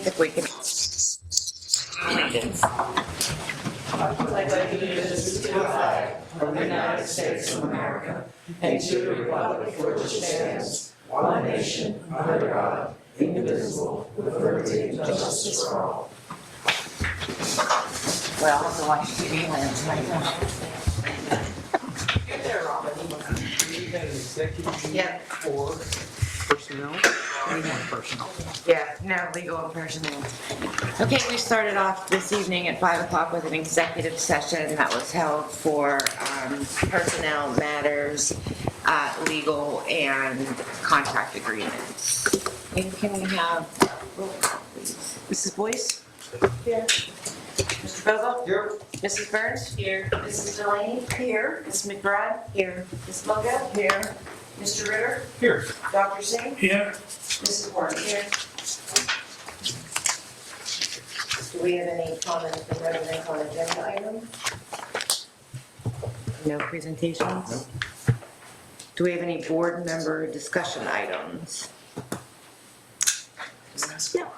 think if we can. I pledge allegiance to the flag of the United States of America and to the republic for which it stands, one nation, under God, indivisible, with liberty and justice for all. Well, I'll have to watch TV land tonight. Get there, Robin. You had an executive meeting Yeah. for personnel? Anyone personnel? Yeah, no, legal and personnel. Okay, we started off this evening at 5 o'clock with an executive session that was held for personnel matters, legal and contract agreements. And can we have roll call, please? Mrs. Boyce? Here. Mr. Vogel? Here. Mrs. Burns? Here. Mrs. Delaney? Here. Ms. McBride? Here. Ms. Mungo? Here. Mr. Ritter? Here. Dr. Singh? Here. Mrs. Warren? Here. Do we have any comments from residents on agenda items? No presentations? Do we have any board member discussion items? Yeah.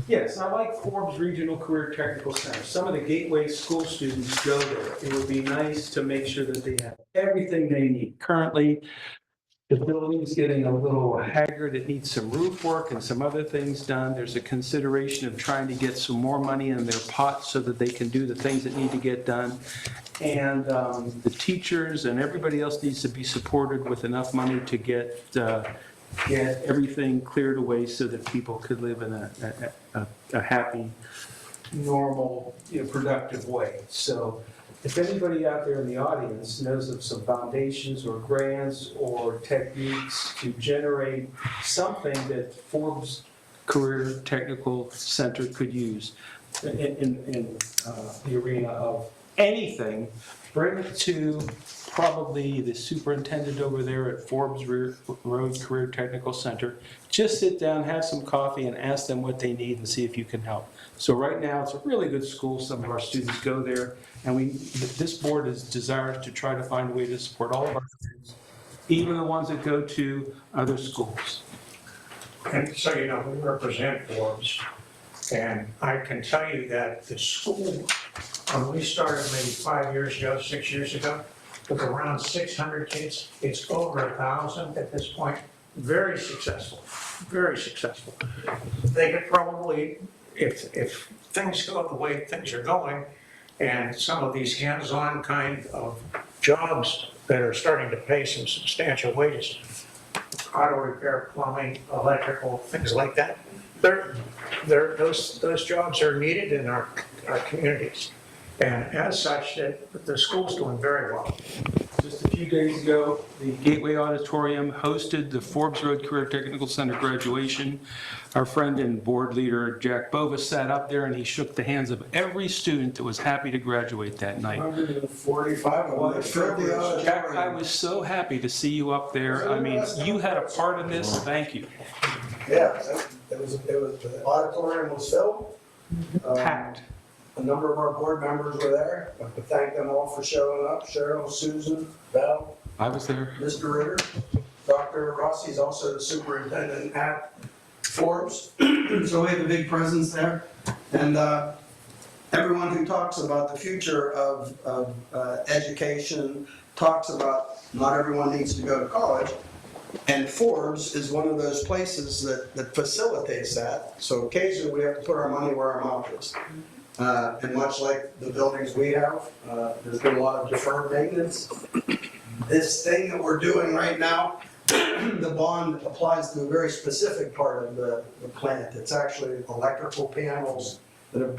Yes, I like Forbes Regional Career Technical Center. Some of the Gateway school students go there. It would be nice to make sure that they have everything they need. Currently, the building's getting a little haggard. It needs some roof work and some other things done. There's a consideration of trying to get some more money in their pot so that they can do the things that need to get done. And the teachers and everybody else needs to be supported with enough money to get everything cleared away so that people could live in a happy, normal, productive way. So if anybody out there in the audience knows of some foundations or grants or techniques to generate something that Forbes Career Technical Center could use in the arena of anything, bring it to probably the superintendent over there at Forbes Road Career Technical Center. Just sit down, have some coffee, and ask them what they need and see if you can help. So right now, it's a really good school. Some of our students go there, and this board is desirous to try to find a way to support all of our students, even the ones that go to other schools. And so, we represent Forbes, and I can tell you that the school, when we started maybe 5 years ago, 6 years ago, with around 600 kids, it's over 1,000 at this point. Very successful, very successful. They could probably, if things go the way things are going, and some of these hands-on kind of jobs that are starting to pay some substantial wages, auto repair, plumbing, electrical, things like that, those jobs are needed in our communities. And as such, the school's doing very well. Just a few days ago, the Gateway Auditorium hosted the Forbes Road Career Technical Center graduation. Our friend and board leader, Jack Bova, sat up there and he shook the hands of every student that was happy to graduate that night. 145 of them filled the auditorium. Jack, I was so happy to see you up there. I mean, you had a part in this. Thank you. Yeah, it was, the auditorium was filled. Packed. A number of our board members were there. I'd like to thank them all for showing up. Cheryl, Susan, Val, I was there. Mr. Ritter. Dr. Rossi is also the superintendent at Forbes. So we have a big presence there. And everyone who talks about the future of education talks about not everyone needs to go to college. And Forbes is one of those places that facilitates that. So occasionally we have to put our money where our mouth is. And much like the buildings we have, there's been a lot of deferred maintenance. This thing that we're doing right now, the bond applies to a very specific part of the plant. It's actually electrical panels that have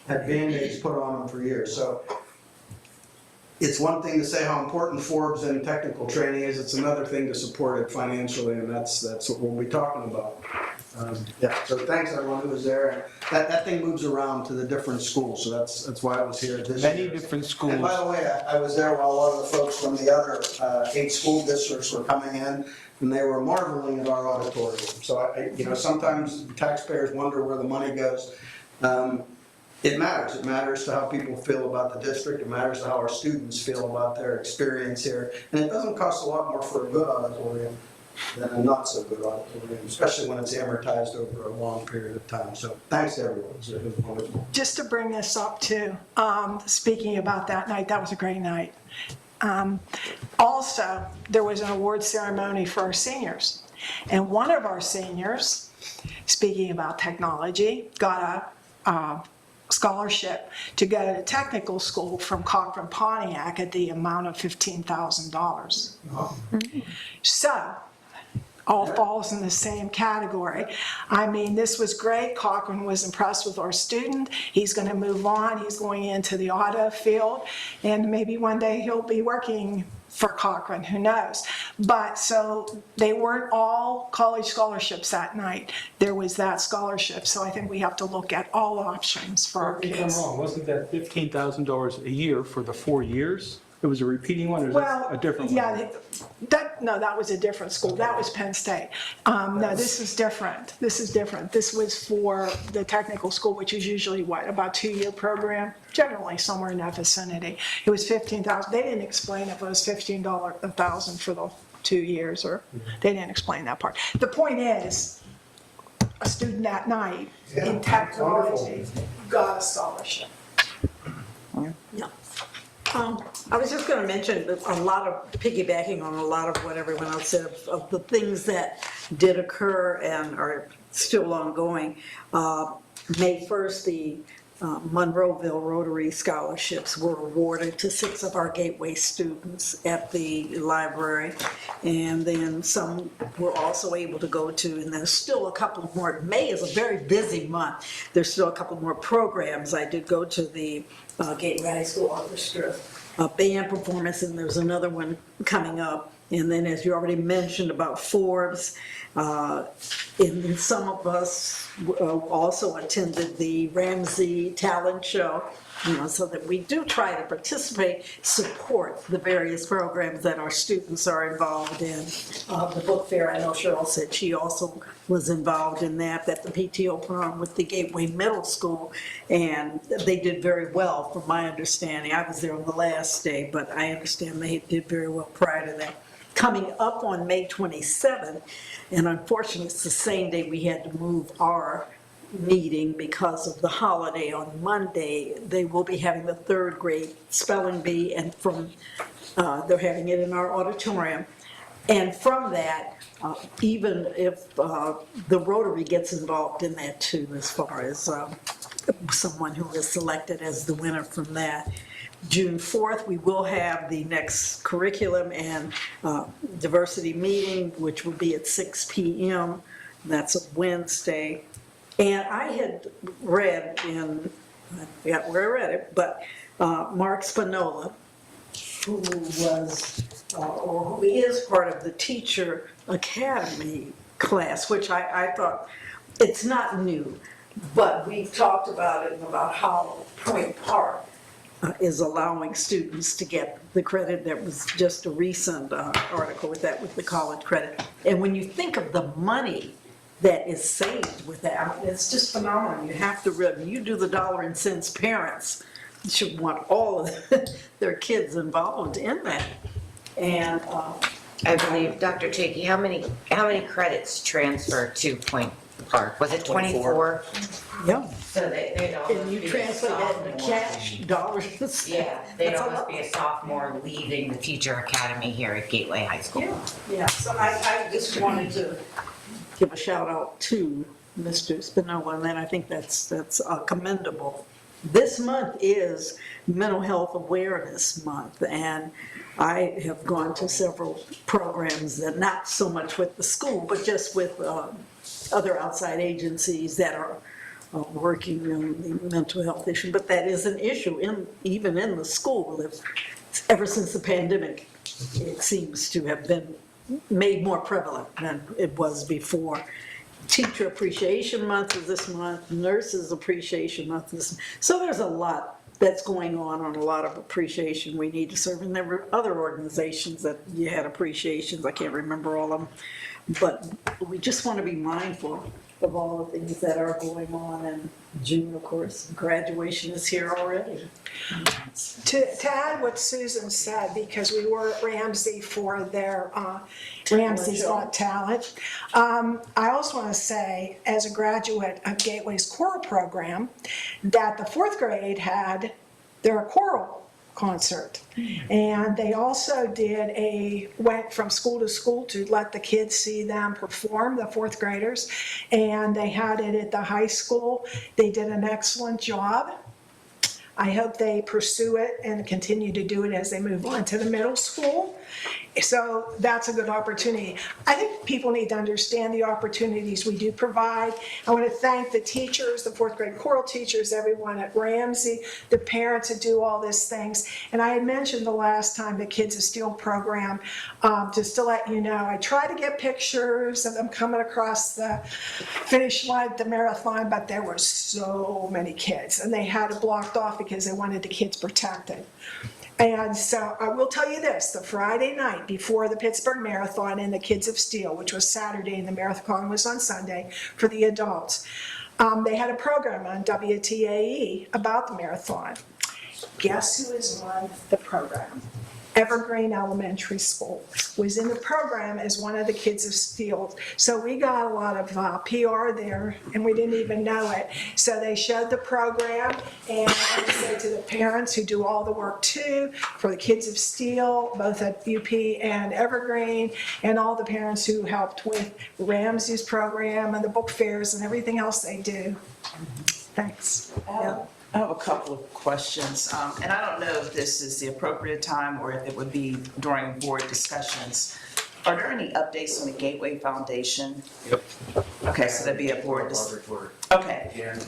had Band-Aids put on them for years. So it's one thing to say how important Forbes and technical training is. It's another thing to support it financially, and that's what we'll be talking about. Yeah, so thanks everyone who was there. That thing moves around to the different schools, so that's why I was here this year. Many different schools. And by the way, I was there while a lot of the folks from the other 8 school districts were coming in, and they were marveling at our auditorium. So sometimes taxpayers wonder where the money goes. It matters. It matters to how people feel about the district. It matters to how our students feel about their experience here. And it doesn't cost a lot more for a good auditorium than a not so good auditorium, especially when it's amortized over a long period of time. So thanks to everyone. It was wonderful. Just to bring this up too, speaking about that night, that was a great night. Also, there was an award ceremony for our seniors. And one of our seniors, speaking about technology, got a scholarship to go to technical school from Cochrane Pontiac at the amount of $15,000. So, all falls in the same category. I mean, this was great. Cochrane was impressed with our student. He's going to move on. He's going into the auto field, and maybe one day he'll be working for Cochrane, who knows. But so they weren't all college scholarships that night. There was that scholarship. So I think we have to look at all options for our If I'm kids. wrong, wasn't that $15,000 a year for the 4 years? It was a repeating one, or is that a different one? Yeah, that was a different school. That was Penn State. No, this is different. This is different. This was for the technical school, which is usually what, about 2-year program, generally somewhere in that vicinity. It was $15,000. They didn't explain if it was $15,000 for the 2 years, or they didn't explain that part. The point is, a student that night in technology got a scholarship. Yeah. I was just going to mention that a lot of, piggybacking on a lot of what everyone else said, of the things that did occur and are still ongoing. May 1st, the Monroeville Rotary Scholarships were awarded to 6 of our Gateway students at the library. And then some were also able to go to, and there's still a couple more. May is a very busy month. There's still a couple more programs. I did go to the Gateway High School Orchestra band performance, and there's another one coming up. And then, as you already mentioned about Forbes, and some of us also attended the Ramsey Talent Show, so that we do try to participate, support the various programs that our students are involved in. The book fair, I know Cheryl said she also was involved in that the PTO put on with the Gateway Middle School, and they did very well from my understanding. I was there on the last day, but I understand they did very well prior to that. Coming up on May 27th, and unfortunately it's the same day we had to move our meeting because of the holiday on Monday, they will be having the 3rd grade spelling bee, and they're having it in our auditorium. And from that, even if the Rotary gets involved in that too, as far as someone who is selected as the winner from that. June 4th, we will have the next curriculum and diversity meeting, which will be at 6 p.m. That's a Wednesday. And I had read in, I forgot where I read it, but Mark Spinola, who was, or who is part of the Teacher Academy class, which I thought, it's not new, but we've talked about it, about how Point Park is allowing students to get the credit. There was just a recent article with that, with the college credit. And when you think of the money that is saved with that, I mean, it's just phenomenal. You have to really, you do the dollar and cents, parents should want all of their kids involved in that. And I believe, Dr. Chakey, how many credits transfer to Point Park? Was it 24? yeah, So they'd almost and you be a translate that into sophomore. cash dollars. Yeah, they'd That's a almost lot. be a sophomore leaving the Teacher Academy here at Gateway High School. Yeah, so I just wanted to give a shout out to Mr. Spinola, and then I think that's commendable. This month is Mental Health Awareness Month, and I have gone to several programs that, not so much with the school, but just with other outside agencies that are working on the mental health issue. But that is an issue even in the school. Ever since the pandemic, it seems to have been made more prevalent than it was before. Teacher Appreciation Month is this month, Nurses Appreciation Month is this month. So there's a lot that's going on a lot of appreciation we need to serve. And there were other organizations that you had appreciations, I can't remember all of them. But we just want to be mindful of all the things that are going on. And June, of course, graduation is here already. To add what Susan said, because we were at Ramsey for their Ramsey's Got Talent, I also want to say, as a graduate of Gateway's choral program, that the fourth grade had their choral concert. And they also went from school to school to let the kids see them perform, the fourth graders. And they had it at the high school. They did an excellent job. I hope they pursue it and continue to do it as they move on to the middle school. So that's a good opportunity. I think people need to understand the opportunities we do provide. I want to thank the teachers, the fourth grade choral teachers, everyone at Ramsey, the parents that do all these things. And I had mentioned the last time the Kids of Steel program, just to let you know, I try to get pictures of them coming across the finish line at the marathon, but there were so many kids and they had it blocked off because they wanted the kids protected. And so I will tell you this, the Friday night before the Pittsburgh Marathon and the Kids of Steel, which was Saturday and the marathon was on Sunday for the adults, they had a program on WTAE about the marathon. Guess who is on the program? Evergreen Elementary School was in the program as one of the Kids of Steel. So we got a lot of PR there and we didn't even know it. So they showed the program, and I would say to the parents who do all the work too, for the Kids of Steel, both at UP and Evergreen, and all the parents who helped with Ramsey's program and the book fairs and everything else they do. Thanks. I have a couple of questions, and I don't know if this is the appropriate time or if it would be during board discussions. Are there any updates on the Gateway Foundation? Yep. Okay, so there'd be a board Okay. Yeah.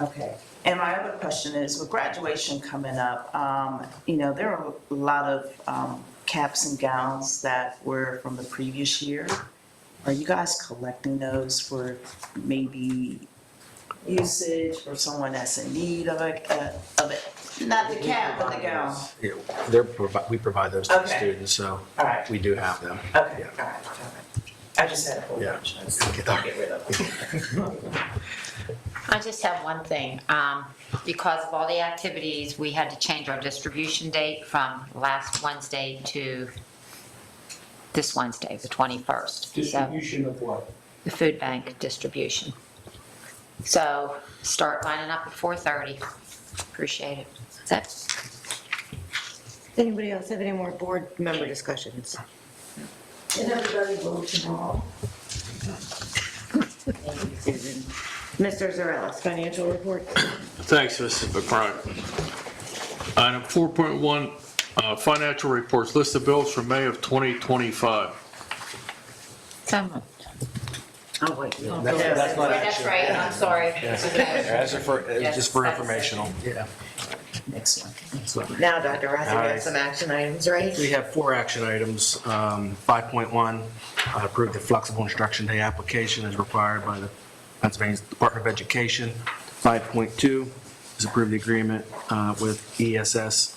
Okay. And my other question is, with graduation coming up, there are a lot of caps and gowns that were from the previous year. Are you guys collecting those for maybe usage for someone that's in need of it? Not the cap, but the gown. Yeah, we provide those to the Okay. students, so All right. we do have them. Okay, Yeah. all right. I just had a whole Yeah. bunch. I just can't get rid of them. I just have one thing. Because of all the activities, we had to change our distribution date from last Wednesday to this Wednesday, the 21st. So Distribution of what? the food bank distribution. So start lining up at 4:30. Appreciate it. That's it. Does anybody else have any more board member discussions? And everybody vote tomorrow. Thank you, Susan. Mr. Zarellas, financial report. Thanks, Mrs. McBride. Item 4.1, financial reports, list of bills for May of 2025. So moved. Oh, wait. That's not That's action. right, I'm sorry. As for, just for informational. Yeah. Next one. Now, Dr. Rossi, we All have right. some action items, right? We have 4 action items. 5.1, approve the flexible instruction day application as required by the Pennsylvania Department of Education. 5.2 is approve the agreement with ESS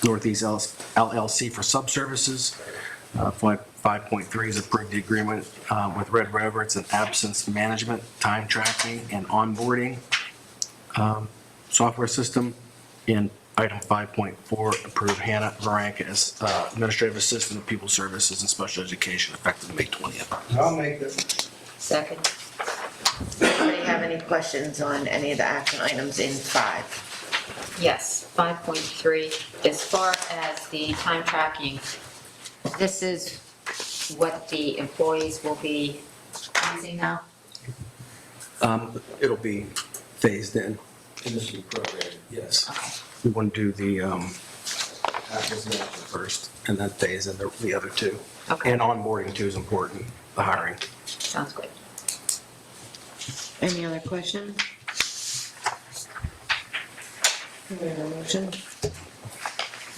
Northeast LLC for subservices. 5.3 is approve the agreement with Red Rover. It's an absence management, time tracking, and onboarding software system. And item 5.4, approve Hannah Varanka as administrative assistant of People Services and Special Education effective May 20th. I'll make this. Second. Anybody have any questions on any of the action items in 5? Yes, 5.3, as far as the time tracking, this is what the employees will be using now? It'll be phased in. Initially programmed, yes. We want to do the absence management first and then phase in the other 2. Okay. And onboarding too is important, the hiring. Sounds good. Any other questions? Can we have a motion?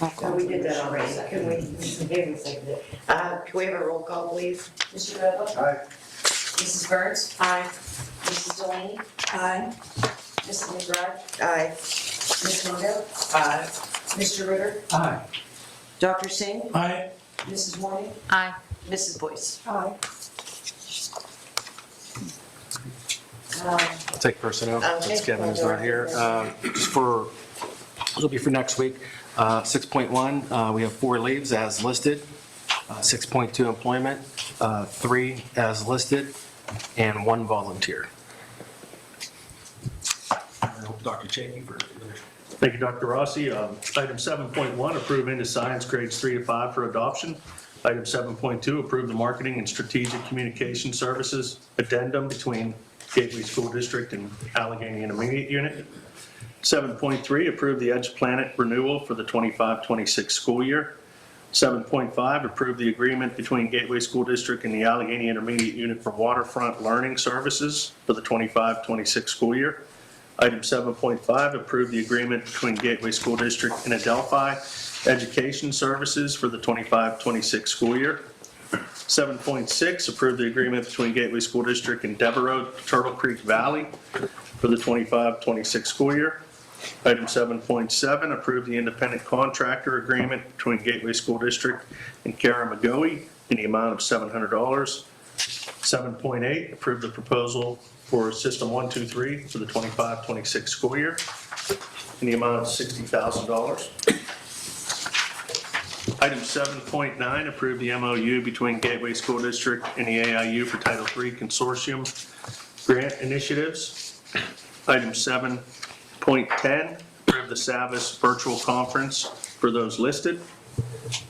Oh, we did that already. Can we have a roll call, please? Mr. Redlow? Aye. Mrs. Burns? Aye. Mrs. Delaney? Aye. Mrs. McBride? Aye. Ms. Longo? Aye. Mr. Ritter? Aye. Dr. Singh? Aye. Mrs. Warning? Aye. Mrs. Boyce? Aye. I'll take personnel, Okay. since Kevin is not here. Just for, this will be for next week. 6.1, we have 4 leaves as listed. 6.2 employment, 3 as listed, and 1 volunteer. Dr. Chapin for. Thank you, Dr. Rossi. Item 7.1, approve into science grades 3 to 5 for adoption. Item 7.2, approve the marketing and strategic communication services addendum between Gateway School District and Allegheny Intermediate Unit. 7.3, approve the Edge Planet renewal for the 25-26 school year. 7.5, approve the agreement between Gateway School District and the Allegheny Intermediate Unit for waterfront learning services for the 25-26 school year. Item 7.5, approve the agreement between Gateway School District and Adelphi Education Services for the 25-26 school year. 7.6, approve the agreement between Gateway School District and Devereux Turtle Creek Valley for the 25-26 school year. Item 7.7, approve the independent contractor agreement between Gateway School District and Kara McGoey in the amount of $700. 7.8, approve the proposal for System 123 for the 25-26 school year in the amount of $60,000. Item 7.9, approve the MOU between Gateway School District and the AIU for Title III Consortium grant initiatives. Item 7.10, approve the Sbss virtual conference for those listed.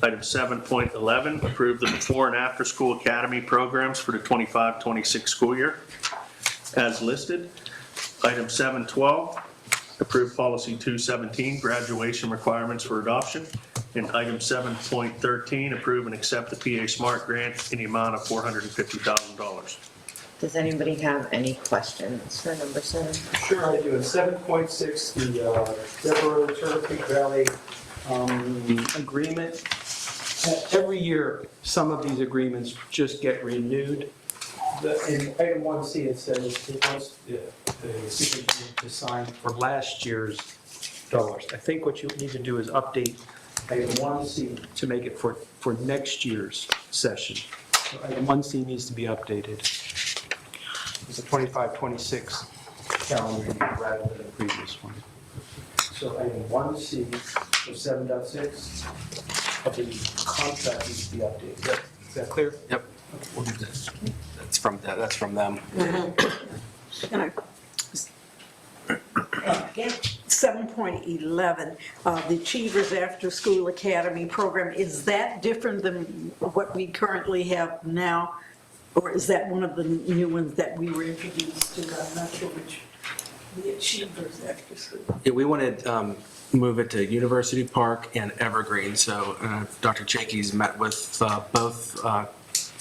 Item 7.11, approve the before and after school academy programs for the 25-26 school year as listed. Item 7.12, approve policy 217, graduation requirements for adoption. And item 7.13, approve and accept the PA Smart grant in the amount of $450,000. Does anybody have any questions for number 7? Sure, I do. At 7.6, the Devereux Turtle Creek Valley agreement. Every year, some of these agreements just get renewed. In item 1C, it says it wants the superintendent to sign for last year's dollars. I think what you need to do is update item 1C to make it for next year's session. So item 1C needs to be updated. It's a 25-26 calendar year rather than the previous one. So item 1C, so 7.6 of the contract needs to be updated. Yep. Is that clear? Yep. We'll do this. That's from them. 7.11, the Achievers After School Academy program, is that different than what we currently have now? Or is that one of the new ones that we were introduced to? I'm not sure which, the Achievers After School. Yeah, we wanted move it to University Park and Evergreen. So Dr. Chakey's met with both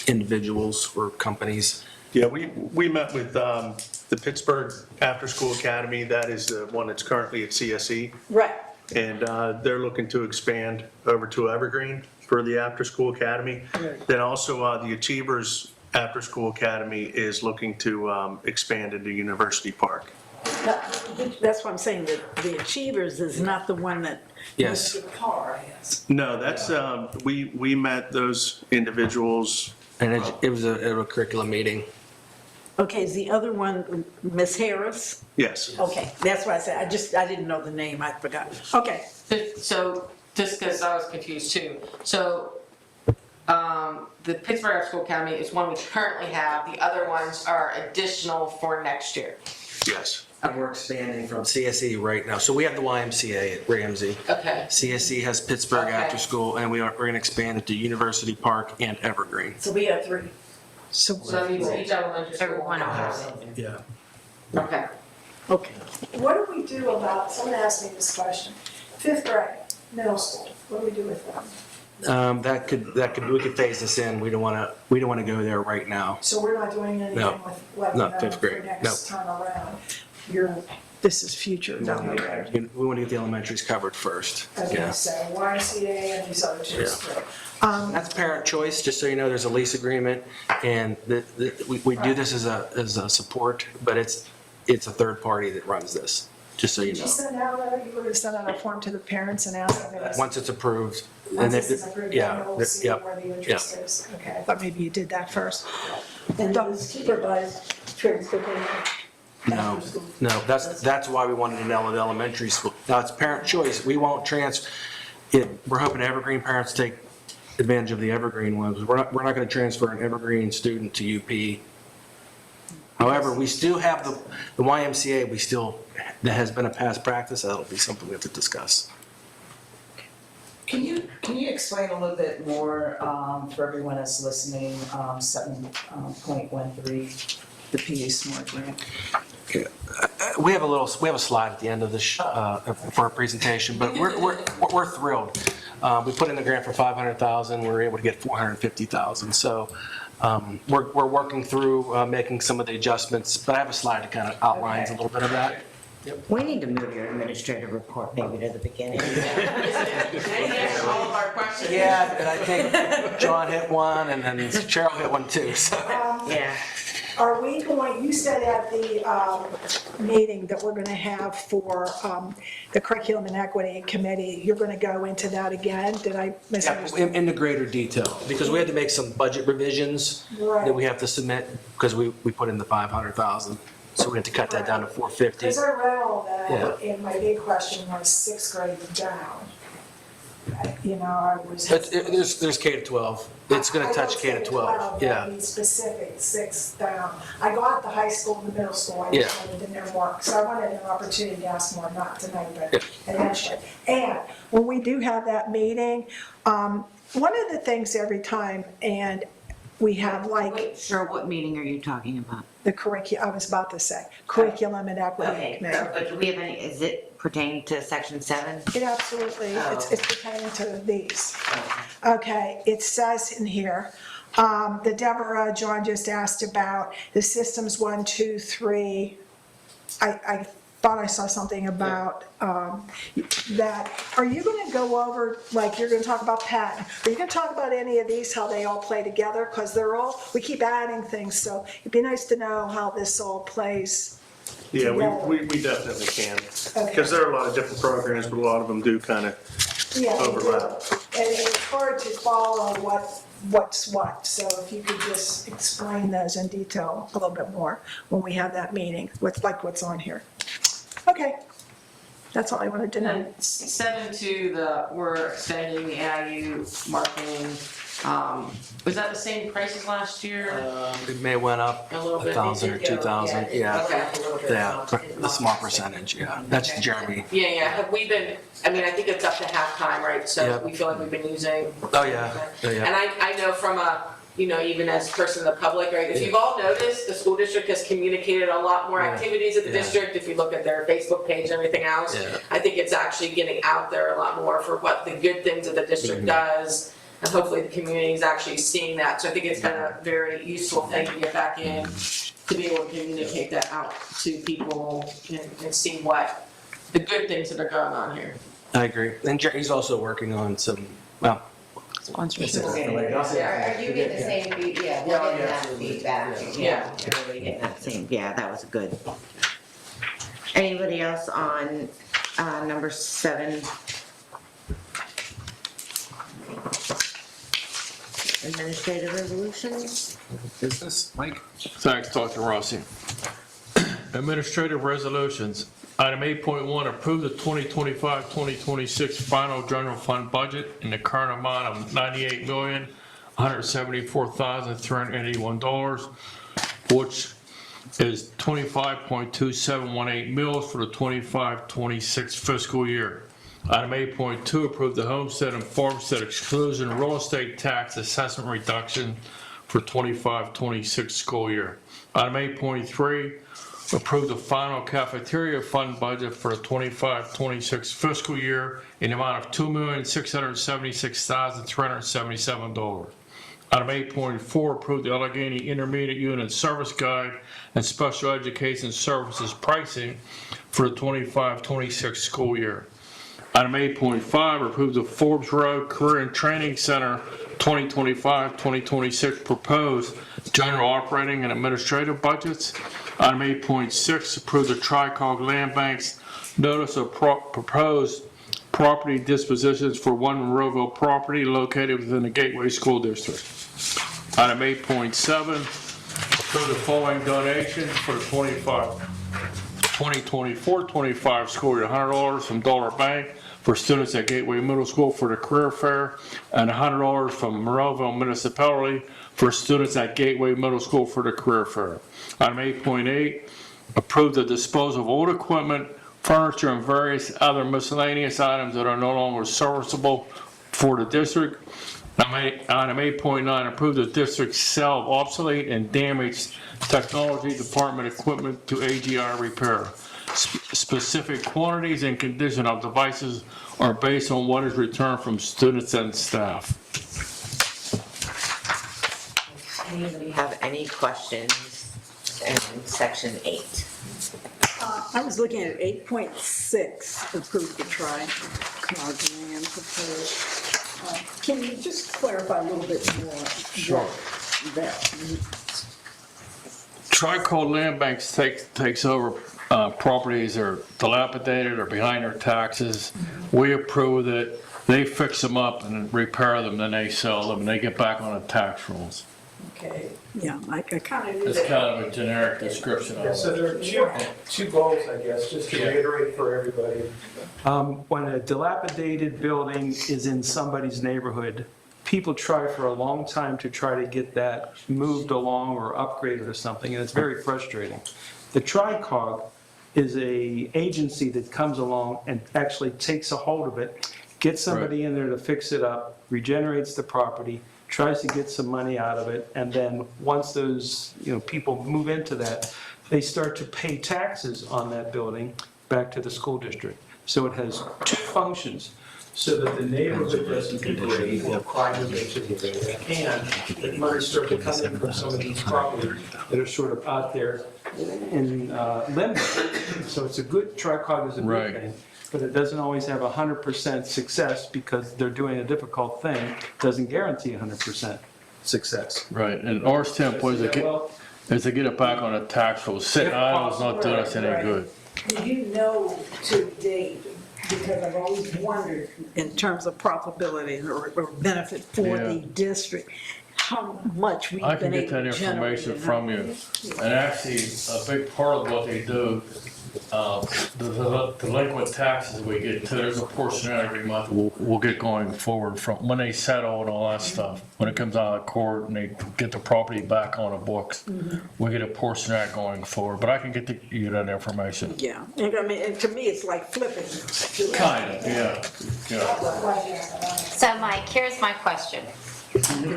individuals or companies. Yeah, we met with the Pittsburgh After School Academy. That is the one that's currently at CSE. Right. And they're looking to expand over to Evergreen for the After School Academy. Right. Then also the Achievers After School Academy is looking to expand into University Park. That's what I'm saying, that the Achievers is not the one that. Yes. Mr. Carr has. No, that's, we met those individuals. And it was a curriculum meeting. Okay, is the other one Miss Harris? Yes. Okay, that's what I said, I didn't know the name, I forgot. Okay, So, just because I was confused too, so, the Pittsburgh After School Academy is one we currently have, the other ones are additional for next year. Yes. And we're expanding from CSE right now. So we have the YMCA at Ramsey. Okay. CSE has Pittsburgh Okay. After School, and we're going to expand it to University Park and Evergreen. so we have 3. So that means each elementary school. Everyone will have else. something. Yeah. Okay. Okay. What do we do about, someone asked me this question, 5th grade, middle school, what do we do with them? We could phase this in. We don't want to go there right now. So we're not doing anything No. with letting Not them 5th for grade, next time around? This is future down the road. We want to get the elementaries covered first. Okay, Yeah. so YMCA and these other two. Yeah. That's parent choice, just so you know, there's a lease agreement, and we do this as a support, but it's a third party that runs this, just so you Did you know. send out you were to send out a form to the parents and ask them? Once it's approved. Once this is approved, then we'll see Yep. where the interest is. Okay, I thought maybe you did that first. And supervised transportation. No, no, that's why we wanted an elementary school. Now, it's parent choice. We won't transfer it. We're hoping Evergreen parents take advantage of the Evergreen ones. We're not going to transfer an Evergreen student to UP. However, we still have the YMCA, that has been a past practice. That'll be something we have to discuss. Can you explain a little bit more for everyone that's listening, 7.13, the PA Smart Grant? We have a slide at the end of this for our presentation, but we're thrilled. We put in the grant for $500,000. We were able to get $450,000. So we're working through making some of the adjustments. But I have a slide that kind of outlines a little bit of that. We need to move your administrative report maybe to the beginning. All of our questions. Yeah, and I think John hit one, and then Cheryl hit one too. So. Yeah. Are we going, you said at the meeting that we're going to have for the Curriculum and Equity Committee, you're going to go into that again? Did I misunderstand? Into greater detail, because we had to make some budget revisions that we have to submit, because we put in the $500,000. So we had to cut that down to $450,000. Because I read all that, and my big question was 6th grade down. You know, I was. There's K to 12. It's going to touch K to 12. Yeah. Be specific, 6 down. I got the high school and the middle school. I just wanted to know more. So I wanted an opportunity to ask more, not tonight, but eventually. And when we do have that meeting, one of the things every time, and we have like. Wait, sure, what meeting are you talking about? The curriculum, I was about to say, Curriculum and Equity Committee. But do we have any, is it pertaining to section 7? It absolutely, it's pertaining to these. Okay, it says in here, the Deborah, John just asked about the systems 1, 2, 3. I thought I saw something about that. Are you going to go over, like you're going to talk about patent? Are you going to talk about any of these, how they all play together? Because we keep adding things, so it'd be nice to know how this all plays. Yeah, we definitely can. Because there are a lot of different programs, but a lot of them do kind of overlap. And it's hard to follow what's what. So if you could just explain those in detail a little bit more when we have that meeting, what's on here. Okay, that's all I wanted to know. And 7.2, we're extending the IU marketing, was that the same price as last year? It may went up A little bit. 1,000 or 2,000. Yeah. Okay. Yeah, the small percentage. Yeah, that's Jeremy. Yeah, have we been, I mean, I think it's up to halftime, right? So Yep. we feel like we've been using. Oh yeah. And I know from even as a person in the public, right, if you've all noticed, the school district has communicated a lot more activities at the district. If you look at their Facebook page and everything else, I think it's actually getting out there a lot more for what the good things that the district does. And hopefully the community is actually seeing that. So I think it's been a very useful thing to get back in, to be able to communicate that out to people and see what the good things that are going on here. I agree. And Jerry's also working on some, Sponsorship. Are you getting the same feedback? Yeah, we're getting that feedback. Yeah. Everybody getting that same, that was good. Anybody else on number 7? Administrative resolutions? business, Mike? Thanks, Dr. Rossi. Administrative resolutions. Item 8.1, approve the 2025-2026 final general fund budget in the current amount of $98,174,381, which is 25.2718 mils for the 25-26 fiscal year. Item 8.2, approve the homestead and farmstead exclusion real estate tax assessment reduction for 25-26 school year. Item 8.3, approve the final cafeteria fund budget for the 25-26 fiscal year in the amount of $2,676,377. Item 8.4, approve the Allegheny Intermediate Unit Service Guide and Special Education Services pricing for the 25-26 school year. Item 8.5, approve the Forbes Road Career and Training Center 2025-2026 proposed general operating and administrative budgets. Item 8.6, approve the Tri-Cog Land Bank's notice of proposed property dispositions for one Monroeville property located within the Gateway School District. Item 8.7, approve the following donations for the 2024-25 school year, $100 from Dollar Bank for students at Gateway Middle School for the career fair, and $100 from Monroeville Municipality for students at Gateway Middle School for the career fair. Item 8.8, approve the disposal of old equipment, furniture, and various other miscellaneous items that are no longer serviceable for the district. Item 8.9, approve the district sale of obsolete and damaged technology department equipment to AGI Repair. Specific quantities and condition of devices are based on what is returned from students and staff. Anybody have any questions in section 8? I was looking at 8.6, approve the tri-cog land proposed. Can you just clarify a little bit more? Sure. That, Tri-Code Land Banks takes over properties that are dilapidated or behind their taxes. We approve it, they fix them up and repair them, then they sell them, and they get back on the tax rolls. okay, yeah, I kind of knew It's that. kind of a generic description of Yeah, it. so there are two goals, I guess, just to reiterate for everybody. When a dilapidated building is in somebody's neighborhood, people try for a long time to try to get that moved along or upgraded or something, and it's very frustrating. The Tri-Cog is a agency that comes along and actually takes a hold of it, gets somebody in there to fix it up, regenerates the property, tries to get some money out of it, and then once those, people move into that, they start to pay taxes on that building back to the school district. So it has two functions, so that the neighborhood doesn't degrade or crime doesn't degrade, and that money starts to come in from some of these properties that are sort of out there in limbo. So it's a good, Tri-Cog is a Right. good thing, but it doesn't always have 100% success because they're doing a difficult thing, doesn't guarantee 100% success. Right, and our standpoint is to get it back on the tax roll. Sitting idle is not doing us any good. Do you know to date, because I've always wondered in terms of profitability or benefit for the district, how much we've I can been get that able to generate? information from you. And actually, a big part of what they do, the delinquent taxes we get, there's a portion every month we'll get going forward from when they settle and all that stuff. When it comes out of court and they get the property back on the books, we get a portion of that going forward. But I can get you that information. Yeah, and I mean, and to me, it's like flipping. Kind of, yeah. So Mike, here's my question.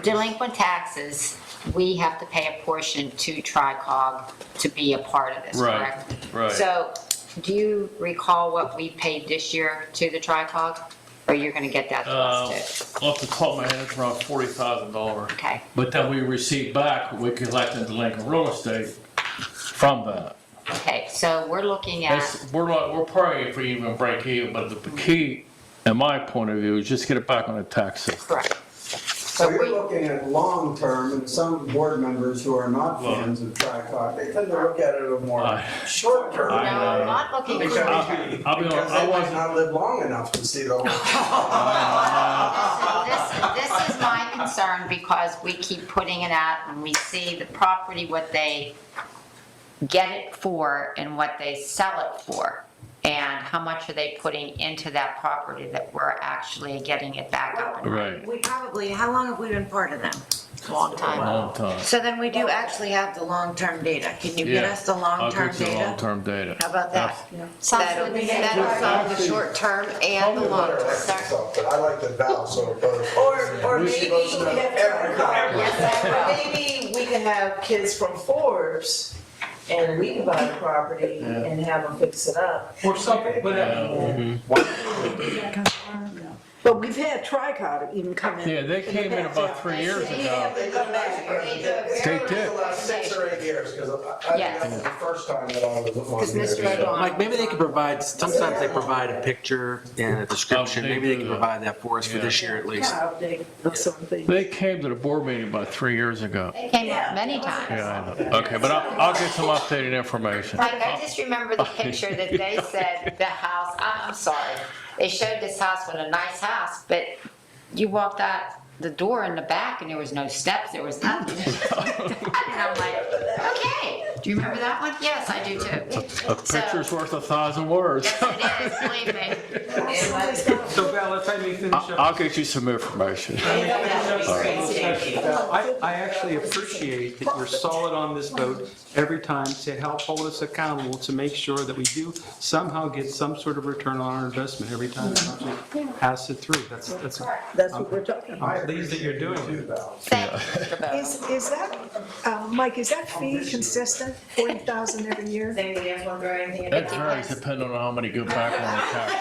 Delinquent taxes, we have to pay a portion to Tri-Cog to be a part of this, Right, correct? right. So do you recall what we paid this year to the Tri-Cog? Or you're gonna get that to us too? Off the top of my head, it's around $40,000. Okay, But then we receive back, we collect the delinquent real estate from that. okay, so we're looking at, We're probably if we even break even, but the key, in my point of view, is just get it back on the tax system. correct. So you're looking at long-term, and some board members who are not fans of Tri-Cog, they tend to look at it a more short-term. No, I'm not looking Because for, I'll be honest, because I they might wasn't, not live long enough to see the whole. this is my concern because we keep putting it out and we see the property, what they get it for and what they sell it for. And how much are they putting into that property that we're actually getting it back up and running? right, We probably, how long have we been part of them? Long time. long time. So then we do actually have the long-term data. Can you get Yeah, us the I'll long-term get you data? long-term data. How about that? Sounds That'll good to me. sum the short-term and the long-term. But I like the valve, so opposed. Or maybe we have Yes, I will. maybe we can have kids from Forbes and we can buy the property and have them fix it up. Or something, whatever. But we've had Tri-Cog even come in. Yeah, they came in about 3 years ago. They come back here. They do a very They did. The last 6 or 8 years, because I think Yes. that was the first time that I was on Mr. here. O'Donnell- Mike, maybe they could provide, sometimes they provide a picture and a description. Oh, they Maybe they do can that. provide that for us for this year at least. Kind of outdated, those sort of things. They came to the board meeting about 3 years ago. They came up many times. Yeah, I know. Okay, but I'll get some updated information. Like, I just remember the picture that they said the house, I'm sorry, they showed this house with a nice house, but you walked out the door in the back and there was no steps, there was nothing. And I'm like, okay, Do you remember that one? Yes, I do too. A picture's worth 1,000 words. Yes, it is, believe me. So Val, if I may finish up. I'll get you some information. I actually appreciate that you're solid on this vote every time to help hold us accountable to make sure that we do somehow get some sort of return on our investment every time we pass it through. That's what we're talking about. I'm pleased that you're doing it. Thank you, Mr. Bowe. Is that, Mike, is that fee consistent, 40,000 every year? Does anybody else want to throw anything in? That varies depending on how many go back on the tax.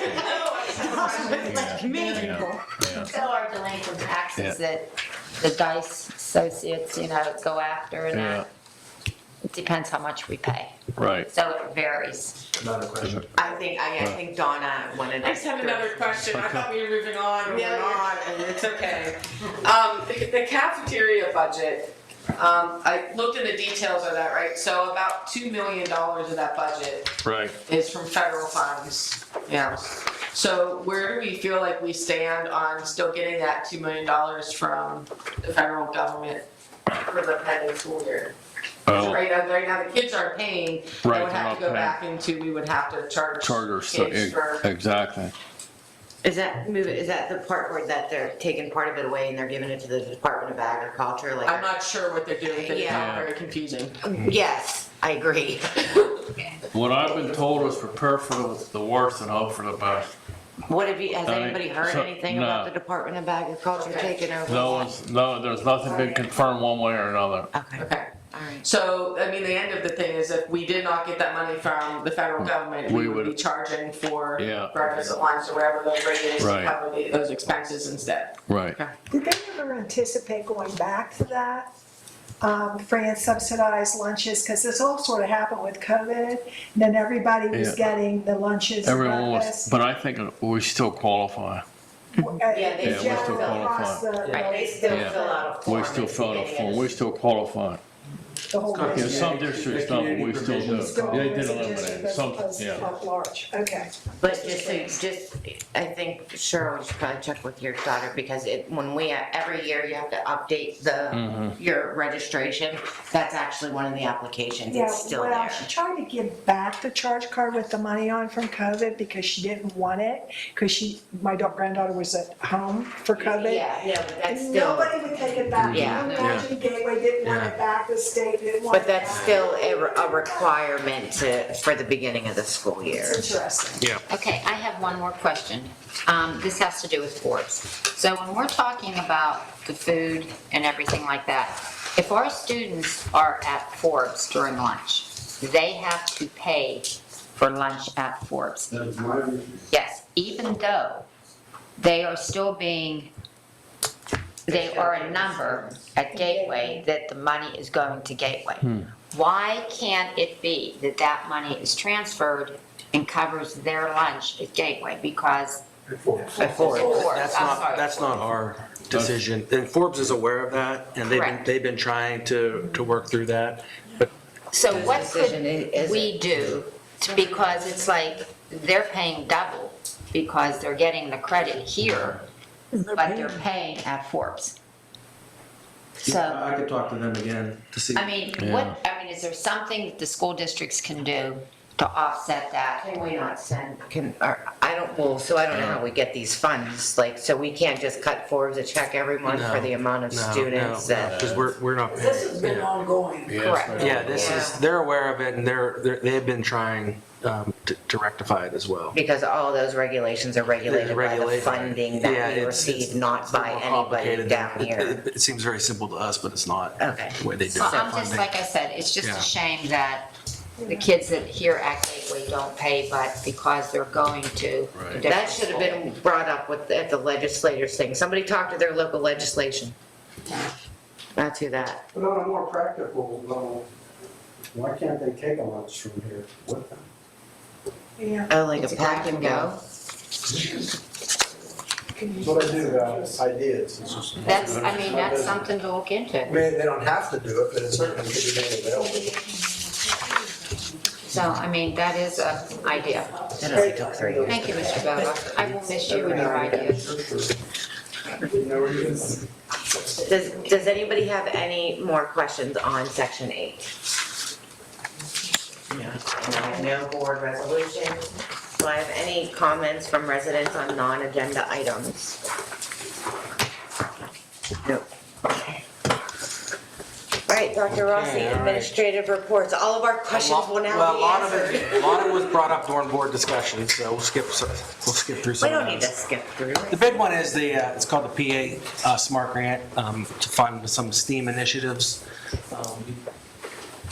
Still are delinquent taxes that the DICE associates, go after and that. It depends how much we pay. Right. So it varies. Another question. I think Donna wanted to. I just have another question. I thought we were moving on, but we're not, and it's okay. The cafeteria budget, I looked in the details of that, right? So about $2 million of that budget Right. is from federal funds. Yeah. So where do we feel like we stand on still getting that $2 million from the federal government for the pending school year? Well, Right now, the kids aren't paying. They Right, would they're have to not go back into, we would have to charge charters, kids for. exactly. Is that the part where that they're taking part of it away and they're giving it to the Department of Agriculture? Like, I'm not sure what they're doing, but it's all Yeah. very confusing. Yes, I agree. What I've been told is prepare for the worst and hope for the best. Has anybody heard so- anything no. about the Department of Agriculture taking over? There's nothing been confirmed one way or another. Okay, Okay. all right. So, I mean, the end of the thing is if we did not get that money from the federal government, we We would be would- charging for Yeah. breakfast at lunch or whatever those rate is to Right. cover those expenses instead. Right. Did they ever anticipate going back to that? Free subsidized lunches, because this all sort of happened with COVID, and then everybody was Yeah. getting the lunches, Everyone was, breakfast. but I think we still qualify. Yeah, they in still general across qualify. the- Right, they still Yeah. fill out a form. We still at the fill out a beginning form. of We the- still qualify. The whole Yeah, district. some districts don't, but we still do. Still They did as a eliminate district it. as Some, opposed to yeah. at large, okay. But I think Cheryl, you should probably check with your daughter, because every year you have to update your registration. That's actually one of the applications, Yeah, it's still well, there. she tried to give back the charge card with the money on from COVID because she didn't want it, because my granddaughter was at home for COVID. Yeah, but that's still, Nobody would take it back. Yeah. Can you imagine Gateway didn't want it back, the state didn't want but it that's back? still a requirement for the beginning of the school year. It's interesting. Yeah. Okay, I have one more question. This has to do with Forbes. So when we're talking about the food and everything like that, if our students are at Forbes during lunch, they have to pay for lunch at Forbes. That is my view. Yes, even though they are still they are a number at Gateway that the money is going to Gateway. Why can't it be that that money is transferred and covers their lunch at Gateway? Because Forbes, That's I'm not, sorry. that's not our decision. And Forbes is aware of that, and Correct. they've been trying to work through that. But So what decision could is we do, because it's like they're paying double because they're getting the credit here, but they're paying at Forbes. So, I could talk to them again to see. I mean, is there something that the school districts can do to offset that? Can we not I don't know how we get these funds, like, so we can't just cut Forbes a check every month for the amount of students that. Because we're not paying. This has been ongoing. Correct. Yeah, they're aware of it, and they've been trying to rectify it as well. Because all those regulations are regulated by the Regulated. funding Yeah, that we it's- receive, not it's by more anybody complicated down than- here. It seems very simple to us, but it's not Okay. the way they do So it. I'm just, like I said, it's just Yeah. a shame that the kids that here at Gateway don't pay, but because they're going to a Right. different That should have school. been brought up at the legislators thing. Somebody talk to their local legislation. Not to that. But on a more practical level, why can't they take a lunch from here with them? Yeah. Oh, like a pack and go? What I do about ideas. That's something to look into. I mean, they don't have to do it, but it certainly could be made available. So, that is an idea. That only took 3 years. Thank you, Mr. Bella. I will miss you and your ideas. Does anybody have any more questions on section 8? No board resolutions. Do I have any comments from residents on non-agenda items? No. All right, Dr. Rossi, Okay, all right. administrative reports. All of our questions will now Well, be a lot of answered. it was brought up during board discussion, so we'll skip through some We of don't need to those. skip through. The big one is it's called the PA Smart Grant to fund some STEAM initiatives.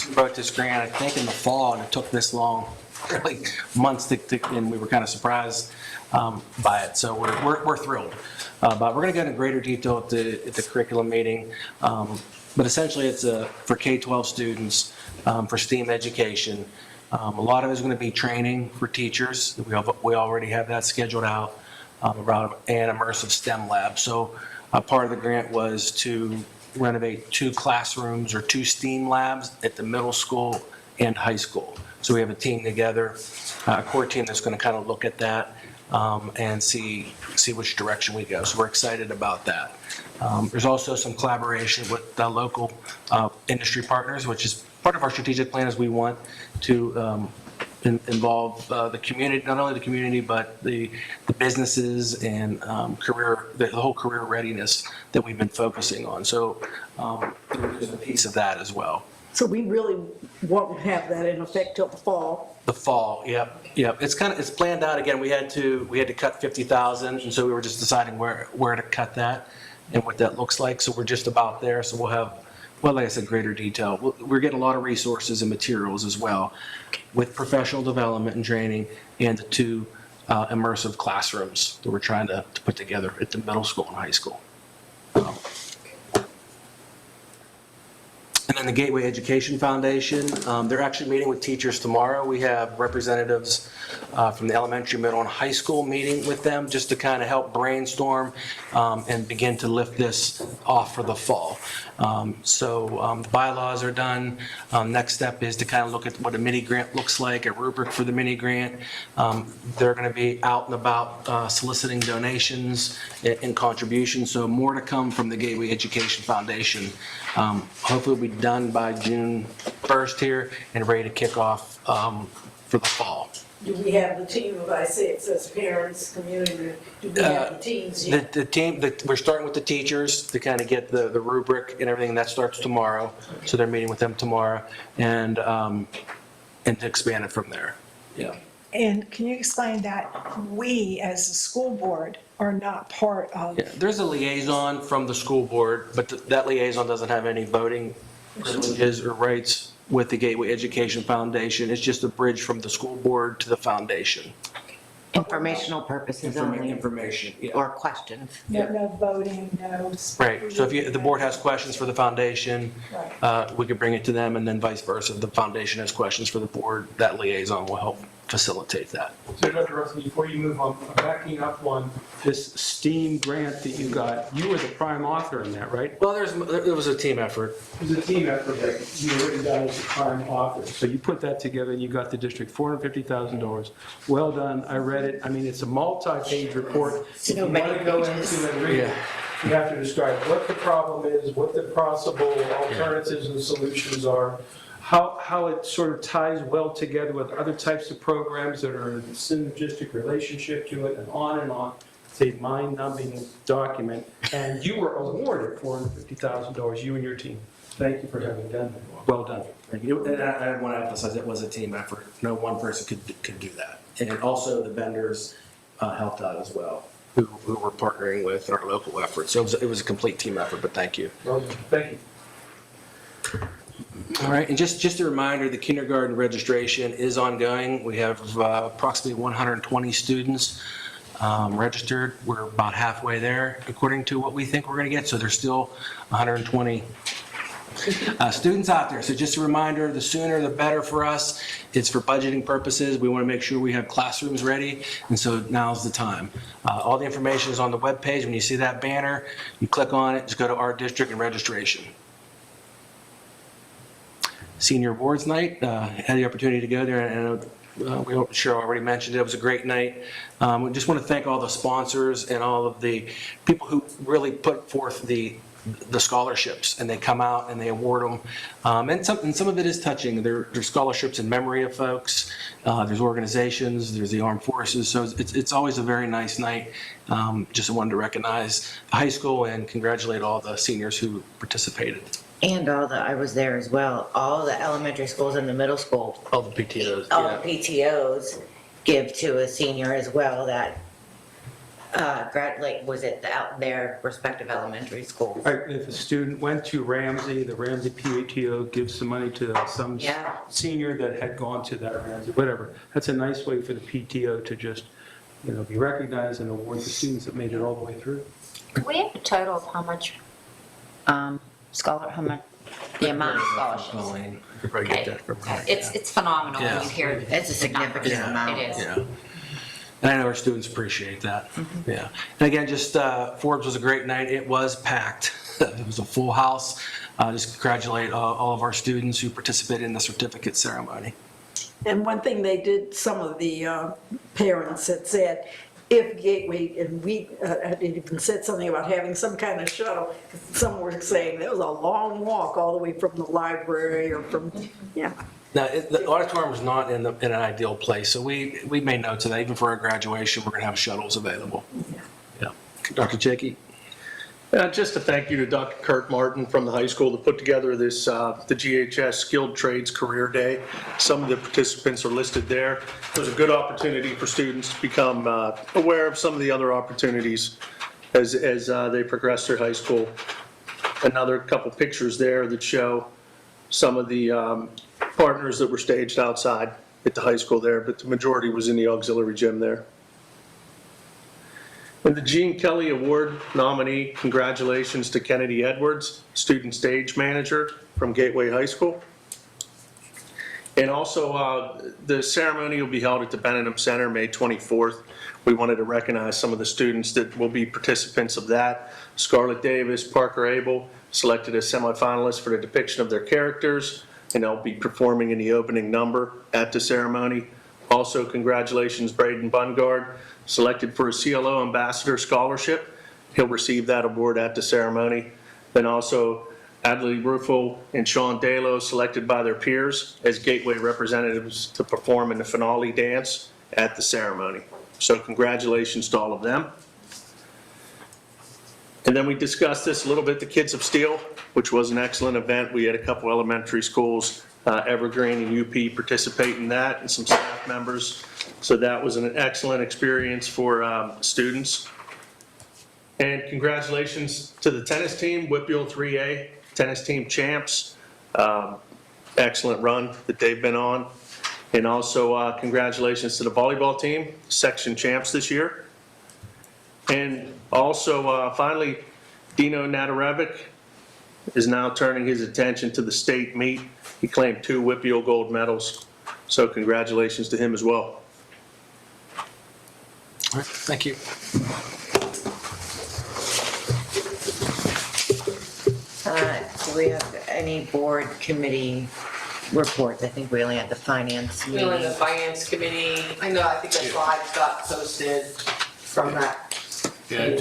We wrote this grant, I think, in the fall, and it took this long, really months and we were kind of surprised by it. So we're thrilled. But we're going to go into greater detail at the curriculum meeting. But essentially, it's for K-12 students for STEAM education. A lot of it is going to be training for teachers. We already have that scheduled out around an immersive STEM lab. So part of the grant was to renovate 2 classrooms or 2 STEAM labs at the middle school and high school. So we have a team together, a core team that's going to kind of look at that and see which direction we go. So we're excited about that. There's also some collaboration with the local industry partners, which is part of our strategic plan. Is we want to involve the community, not only the community, but the businesses and the whole career readiness that we've been focusing on. So there's a piece of that as well. So we really won't have that in effect till the fall. The fall, yep. It's planned out. Again, we had to cut 50,000, and so we were just deciding where to cut that and what that looks like. So we're just about there. So we'll have, well, like I said, greater detail. We're getting a lot of resources and materials as well, with professional development and training, and the 2 immersive classrooms that we're trying to put together at the middle school and high school. And then the Gateway Education Foundation, they're actually meeting with teachers tomorrow. We have representatives from the elementary, middle, and high school meeting with them just to kind of help brainstorm and begin to lift this off for the fall. The bylaws are done. Next step is to kind of look at what a mini grant looks like, a rubric for the mini grant. They're going to be out and about soliciting donations and contributions, so more to come from the Gateway Education Foundation. Hopefully we'll be done by June 1st here and ready to kick off for the fall. Do we have the team of Sbss parents, community, do we have the teams yet? The team, we're starting with the teachers to kind of get the rubric and everything. That starts tomorrow. So they're meeting with them tomorrow and to expand it from there. Yeah. And can you explain that we, as the school board, are not part of? Yeah, there's a liaison from the school board, but that liaison doesn't have any voting privileges or rights with the Gateway Education Foundation. It's just a bridge from the school board to the foundation. Informational purposes only, Information, yeah. or questions. No voting, no. Right, so if the board has questions for the foundation, we could bring it to them, and then vice versa. If the foundation has questions for the board, that liaison will help facilitate that. So Dr. Russell, before you move on, backing up on this STEAM grant that you got, you were the prime author in that, right? Well, there was a team effort. It was a team effort that you were written down as the prime author. So you put that together and you got the district $450,000. Well done, I read it. I mean, it's a multi-page report. If you want to go into and read it, you have to describe what the problem is, what the possible alternatives and solutions are, how it sort of ties well together with other types of programs that are in a synergistic relationship to it, and on and on. It's a mind-numbing document, and you were awarded $450,000, you and your team. Thank you for having done that. Well done. Thank you. And I want to emphasize it was a team effort. No one person could do that. And also the vendors helped out as well, who we're partnering with in our local efforts. So it was a complete team effort, but thank you. Well done. Thank you. All right, and just a reminder, the kindergarten registration is ongoing. We have approximately 120 students registered. We're about halfway there, according to what we think we're going to get. So there's still 120 students out there. So just a reminder, the sooner the better for us. It's for budgeting purposes. We want to make sure we have classrooms ready, and so now's the time. All the information is on the webpage. When you see that banner, you click on it, just go to our district and registration. Senior Awards Night, had the opportunity to go there, and Cheryl already mentioned it. It was a great night. We just want to thank all the sponsors and all of the people who really put forth the the scholarships, and they come out and they award them. And some of it is touching. There's scholarships in memory of folks. There's organizations. There's the armed forces. So it's always a very nice night. Just wanted to recognize the high school and congratulate all the seniors who participated. And I was there as well, all the elementary schools and the middle school, All the PTOs. all the PTOs give to a senior as well that, was it their respective elementary schools? If a student went to Ramsey, the Ramsey PTO gives some money to some Yeah. senior that had gone to that Ramsey, whatever. That's a nice way for the PTO to just, be recognized and award the students that made it all the way through. Do we have a total of how much, the amount of scholarships? Elaine, I could probably get Okay. that from her. It's phenomenal when you hear. It's a significant the numbers. amount. It is. Yeah. And I know our students appreciate that. Yeah. And again, just Forbes was a great night. It was packed. It was a full house. Just congratulate all of our students who participated in the certificate ceremony. And one thing they did, some of the parents had said, if Gateway, and we had even said something about having some kind of shuttle, some were saying there was a long walk all the way from the library or from, yeah. Now, the auditorium was not in an ideal place, so we made notes of that. Even for our graduation, we're going to have shuttles available. Yeah. Dr. Chickie? Just a thank you to Dr. Kurt Martin from the high school to put together this, the GHS Skilled Trades Career Day. Some of the participants are listed there. It was a good opportunity for students to become aware of some of the other opportunities as they progress through high school. Another couple pictures there that show some of the partners that were staged outside at the high school there, but the majority was in the auxiliary gym there. And the Gene Kelly Award nominee, congratulations to Kennedy Edwards, student stage manager from Gateway High School. And also, the ceremony will be held at the Benham Center, May 24th. We wanted to recognize some of the students that will be participants of that. Scarlett Davis, Parker Abel, selected as semifinalists for the depiction of their characters, and they'll be performing in the opening number at the ceremony. Also, congratulations, Braden Bungard, selected for a CLO Ambassador Scholarship. He'll receive that award at the ceremony. Then also, Adley Rufo and Sean Dalo, selected by their peers as Gateway representatives to perform in the finale dance at the ceremony. So congratulations to all of them. And then we discussed this a little bit, the Kids of Steel, which was an excellent event. We had a couple elementary schools, Evergreen and UP, participate in that, and some staff members. So that was an excellent experience for students. And congratulations to the tennis team, Whitfield 3A, tennis team champs. Excellent run that they've been on. And also congratulations to the volleyball team, section champs this year. And also finally, Dino Natarevic is now turning his attention to the state meet. He claimed 2 Whitfield gold medals. So congratulations to him as well. All right, thank you. Do we have any board committee reports? I think we only had the finance You know, in the meeting. finance committee, I think the slides got posted from that. Yeah,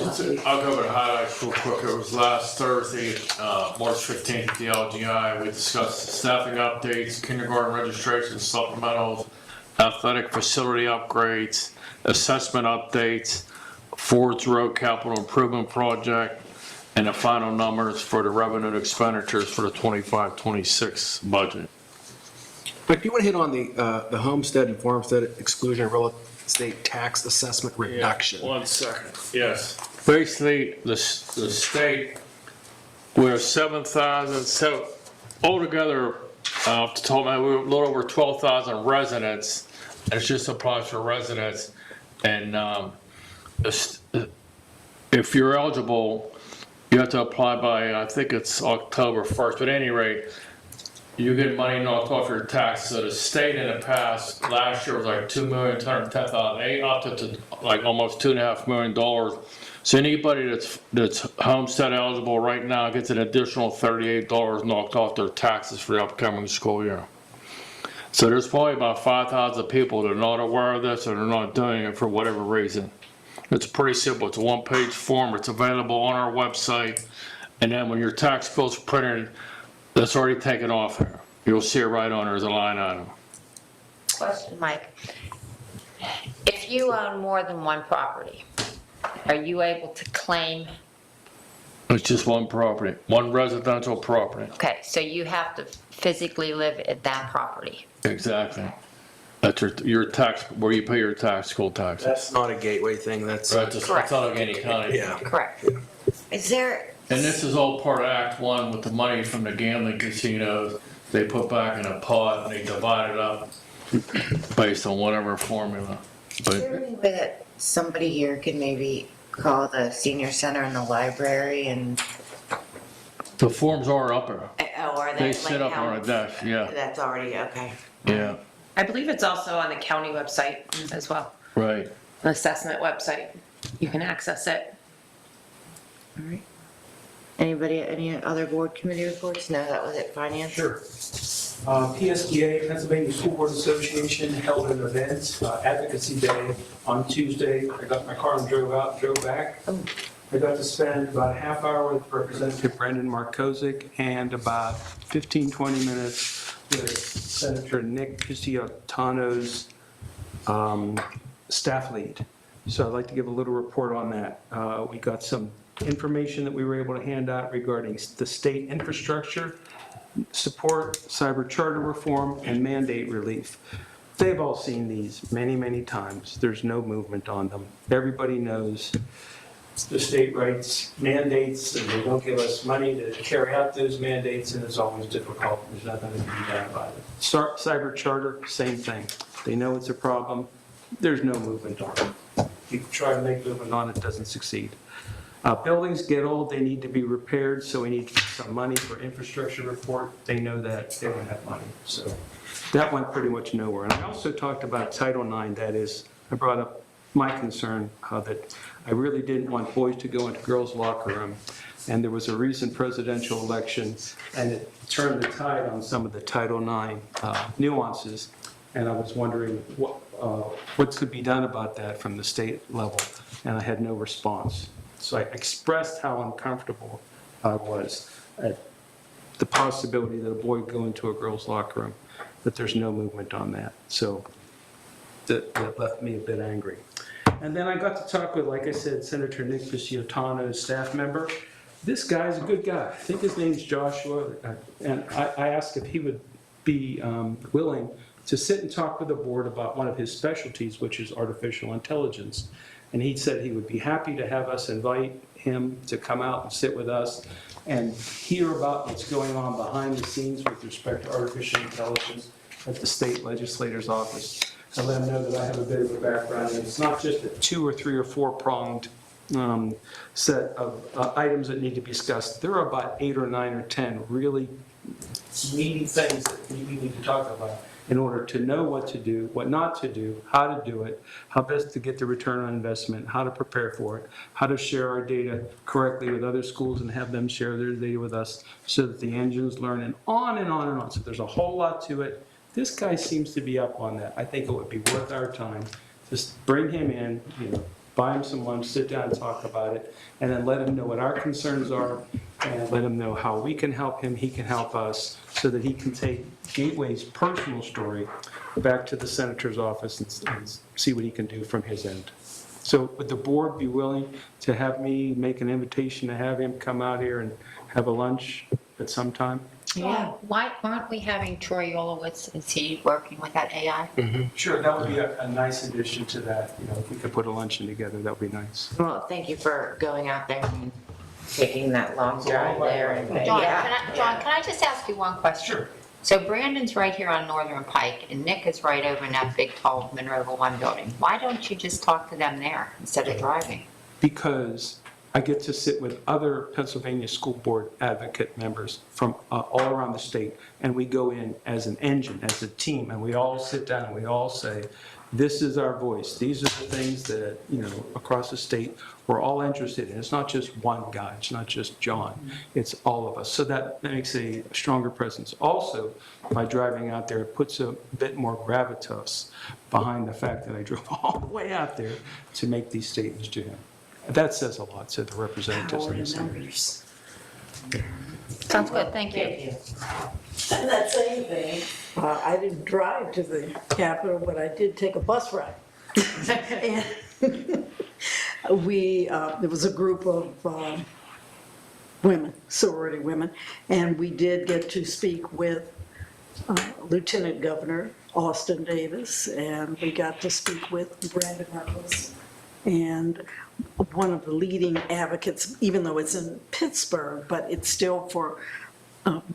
I'll go over the highlights real quick. It was last Thursday, March 15th at the LGI. We discussed staffing updates, kindergarten registration supplementals, athletic facility upgrades, assessment updates, Ford's Road Capital Improvement Project, and the final numbers for the revenue and expenditures for the 25-26 budget. But do you want to hit on the homestead and farmstead exclusion real estate tax assessment reduction? 1 second. Yes. Basically, the state, we're 7,000, so altogether, off the top of my head, we're a little over 12,000 residents, and it just applies for residents. And if you're eligible, you have to apply by, I think it's October 1st, but at any rate, you get money knocked off your taxes. So the state in the past, last year was like $2,210,000, up to like almost $2.5 million. So anybody that's homestead eligible right now gets an additional $38 knocked off their taxes for the upcoming school year. So there's probably about 5,000 people that are not aware of this or they're not doing it for whatever reason. It's pretty simple. It's a one-page form. It's available on our website. And then when your tax bill's printed, that's already taken off there. You'll see it right on there as a line item. Question, Mike. If you own more than one property, are you able to claim? It's just one property, one residential property. Okay, so you have to physically live at that property. Exactly. That's your tax, where you pay your tax, school taxes. That's not a gateway thing, that's. Right, that's Correct. not Allegheny County. Yeah. Correct. Is there, And this is all part of Act One with the money from the gambling casinos. They put back in a pot and they divide it up based on whatever formula. is there any way that somebody here could maybe call the senior center and the library and, The forms are up there. or They that sit like up on how, a desk, yeah, that's already, okay. yeah, I believe it's also on the county website as well, right. the assessment website. You can access it. All right. Anybody, any other board committee reports? No, that was it, finance? Sure. PSBA, Pennsylvania School Board Association, held an event, Advocacy Day, on Tuesday. I got in my car and drove out, drove back. I got to spend about a half hour with Representative Brendan Markozic and about 15, 20 minutes with Senator Nick Pisciotano's staff lead. So I'd like to give a little report on that. We got some information that we were able to hand out regarding the state infrastructure support, cyber charter reform, and mandate relief. They've all seen these many, many times. There's no movement on them. Everybody knows the state writes mandates, and they don't give us money to carry out those mandates, and it's always difficult. There's nothing that can be done about it. Cyber charter, same thing. They know it's a problem. There's no movement on it. You try to make movement on it, doesn't succeed. Buildings get old, they need to be repaired, so we need some money for infrastructure report. They know that, they don't have money. So that went pretty much nowhere. And I also talked about Title IX, that is, I brought up my concern that I really didn't want boys to go into girls' locker room. And there was a recent presidential election, and it turned the tide on some of the Title IX nuances. And I was wondering what could be done about that from the state level, and I had no response. So I expressed how uncomfortable I was at the possibility that a boy would go into a girl's locker room, but there's no movement on that. So that left me a bit angry. And then I got to talk with, like I said, Senator Nick Pisciotano's staff member. This guy's a good guy. I think his name's Joshua. And I asked if he would be willing to sit and talk with the board about one of his specialties, which is artificial intelligence. And he said he would be happy to have us invite him to come out and sit with us and hear about what's going on behind the scenes with respect to artificial intelligence at the state legislator's office. I let him know that I have a bit of a background, and it's not just a 2 or 3 or 4 pronged set of items that need to be discussed. There are about 8 or 9 or 10 really meaty things that we need to talk about in order to know what to do, what not to do, how to do it, how best to get the return on investment, how to prepare for it, how to share our data correctly with other schools and have them share their data with us so that the engines learn, and on and on and on. So there's a whole lot to it. This guy seems to be up on that. I think it would be worth our time. Just bring him in, buy him some lunch, sit down and talk about it, and then let him know what our concerns are, and let him know how we can help him, he can help us, so that he can take Gateway's personal story back to the senator's office and see what he can do from his end. So would the board be willing to have me make an invitation to have him come out here and have a lunch at some time? Yeah. Why aren't we having Troy Yolowitz? Is he working with that AI? Sure, that would be a nice addition to that. If we could put a luncheon together, that would be nice. Well, thank you for going out there and taking that long drive there. And John, yeah, can I just ask you one question? Sure. So Brandon's right here on Northern Pike, and Nick is right over in that big, tall Monroeville 1 building. Why don't you just talk to them there instead of driving? Because I get to sit with other Pennsylvania School Board advocate members from all around the state, and we go in as an engine, as a team, and we all sit down and we all say, this is our voice. These are the things that, across the state, we're all interested in. It's not just one guy. It's not just John. It's all of us. So that makes a stronger presence. Also, by driving out there, it puts a bit more gravitas behind the fact that I drove all the way out there to make these statements to him. That says a lot to the representatives in the Senate. Sounds good, thank you. And that same thing, I didn't drive to the Capitol, but I did take a bus ride. And there was a group of women, sorority women, and we did get to speak with Lieutenant Governor Austin Davis, and we got to speak with Brandon Ruggles, and one of the leading advocates, even though it's in Pittsburgh, but it's still for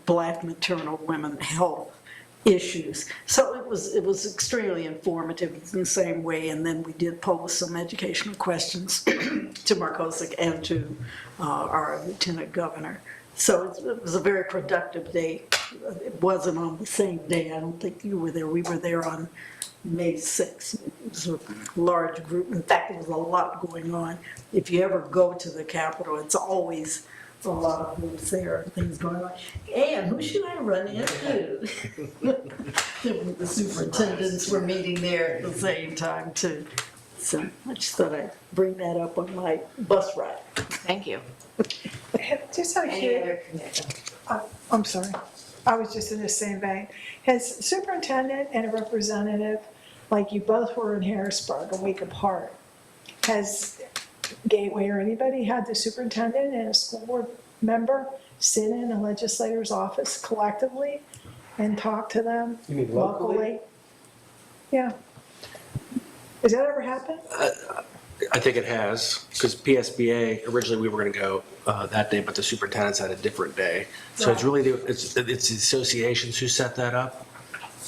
Black maternal women health issues. So it was extremely informative in the same way, and then we did pose some educational questions to Markosik and to our Lieutenant Governor. So it was a very productive day. It wasn't on the same day. I don't think you were there. We were there on May 6th. It was a large group. In fact, there was a lot going on. If you ever go to the Capitol, it's always a lot of groups there and things going on. And who should I run into? The superintendents were meeting there at the same time too. So I just thought I'd bring that up on my bus ride. Thank you. Just out of Any curiosity, other commitment? I'm sorry, I was just in the same vein. Has superintendent and a representative, like you both were in Harrisburg a week apart, has Gateway or anybody had the superintendent and a school board member sit in a legislator's office collectively and talk to them You mean locally? Yeah. Has that ever happened? I think it has, because PSBA, originally we were going to go that day, but the superintendent's had a different day. So it's really, it's the associations who set that up.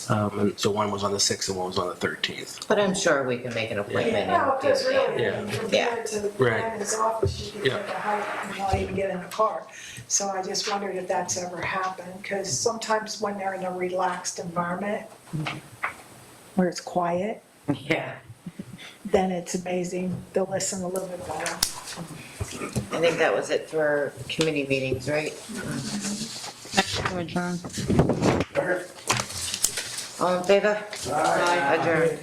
And so one was on the 6th and one was on the 13th. But I'm sure we can make an appointment. No, because really, Yeah. compared to Right. his office, you can Yeah. take a hike and not even get in a car. So I just wondered if that's ever happened, because sometimes when they're in a relaxed environment, where it's quiet, Yeah, then it's amazing, they'll listen a little bit better. I think that was it for committee meetings, right? All in favor? Aye. Adjourned.